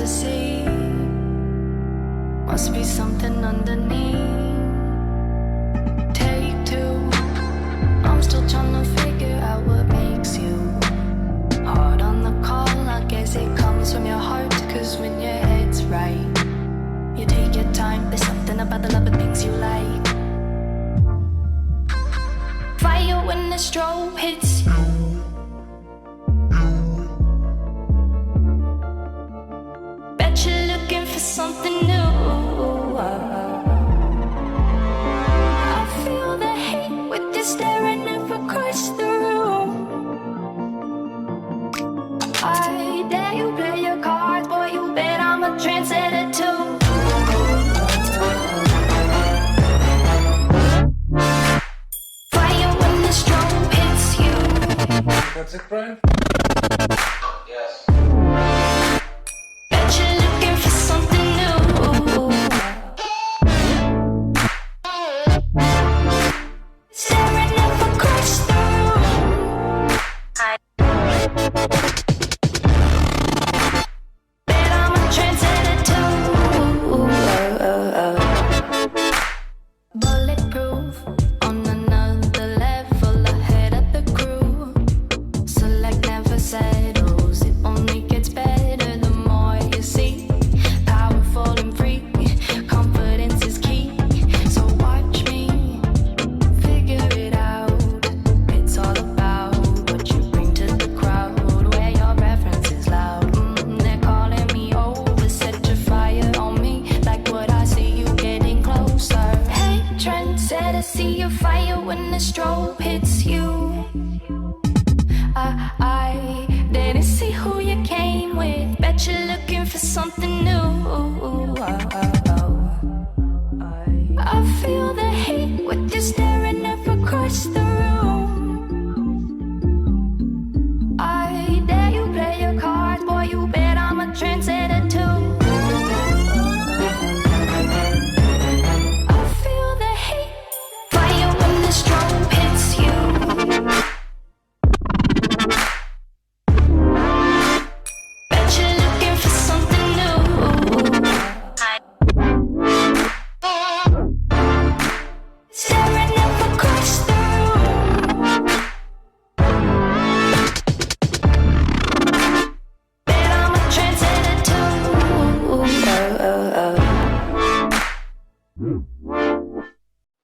to see. Must be something underneath. Take two. I'm still trying to figure out what makes you hard on the call. I guess it comes from your heart, cause when your head's right, you take your time. There's something about the love of things you like. Fire when the strobe hits you. Bet you're looking for something new. I feel the hate with you staring up across the room. I dare you play your cards, boy, you bet I'm a trendsetter too. Fire when the strobe hits you. That's it, Brian? Yes. Bet you're looking for something new. Staring up across the room. Bet I'm a trendsetter too. Bulletproof, on another level, ahead of the crew. Select never settles, it only gets better the more you see. Powerful and free, confidence is key. So watch me figure it out. It's all about what you bring to the crowd, where your preference is loud. They're calling me over, set your fire on me, like what I see you getting closer. Hey, trendsetter, see your fire when the strobe hits you. I didn't see who you came with. Bet you're looking for something new. I feel the hate with you staring up across the room. I dare you play your cards, boy, you bet I'm a trendsetter too. I feel the hate, fire when the strobe hits you. Bet you're looking for something new. Staring up across the room. Bet I'm a trendsetter too.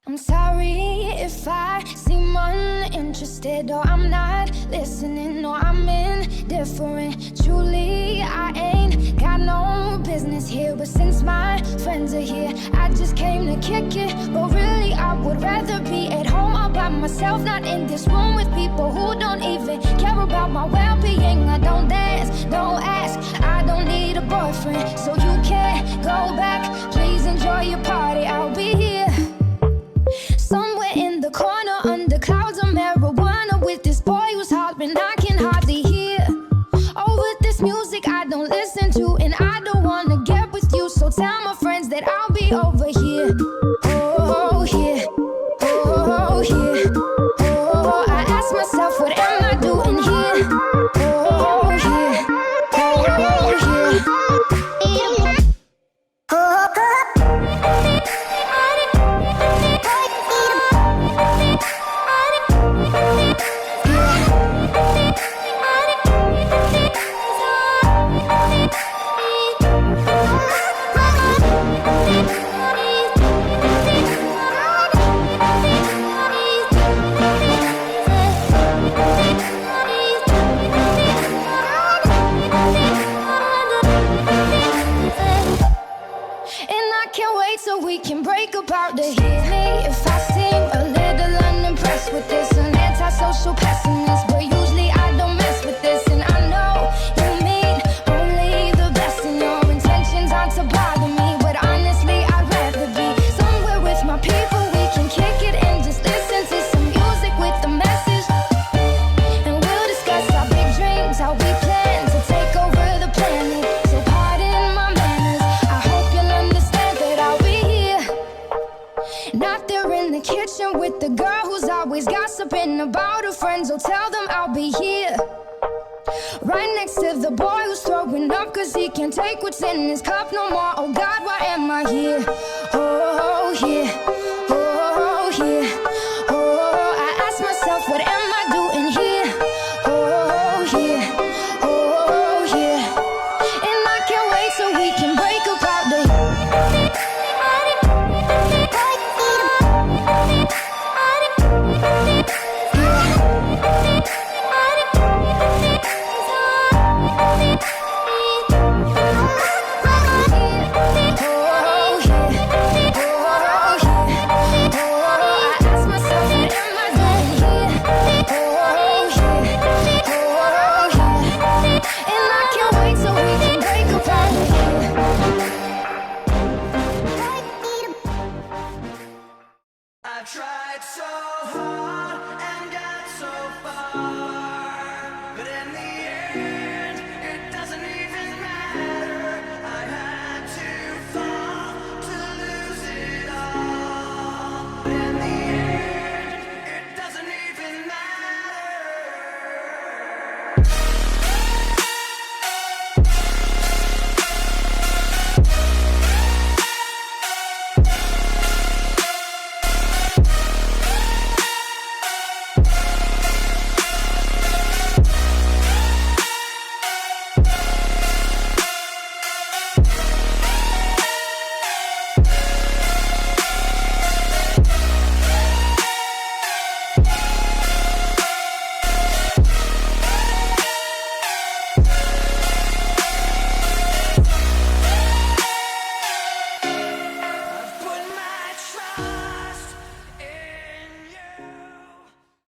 I'm sorry if I seem uninterested, or I'm not listening, or I'm indifferent. Truly, I ain't got no business here, but since my friends are here, I just came to kick it. But really, I would rather be at home all by myself, not in this room with people who don't even care about my well-being. I don't dance, don't ask, I don't need a boyfriend, so you can't go back. Please enjoy your party, I'll be here somewhere in the corner under clouds of marijuana with this boy who's hollering I can hardly hear. Over this music I don't listen to, and I don't wanna get with you, so tell my friends that I'll be over here. Oh, here. Oh, here. Oh, I ask myself, what am I doing here? Oh, here. Oh, here. And I can't wait so we can break apart to hear me if I seem a little unimpressed with this. An antisocial pessimist, but usually I don't mess with this. And I know you mean only the best, and your intentions aren't to bother me, but honestly I'd rather be somewhere with my people. We can kick it and just listen to some music with a message, and we'll discuss our big dreams, how we plan to take over the planet. So pardon my manners, I hope you'll understand that I'll be here, not there in the kitchen with the girl who's always gossiping about her friends. Oh, tell them I'll be here Right next to the boy who's throwing up 'cause he can't take what's in his cup no more. Oh God, why am I here? Oh, here. Oh, here. Oh, I ask myself, what am I doing here? Oh, here. Oh, here. And I can't wait so we can break apart the I tried so hard and got so far.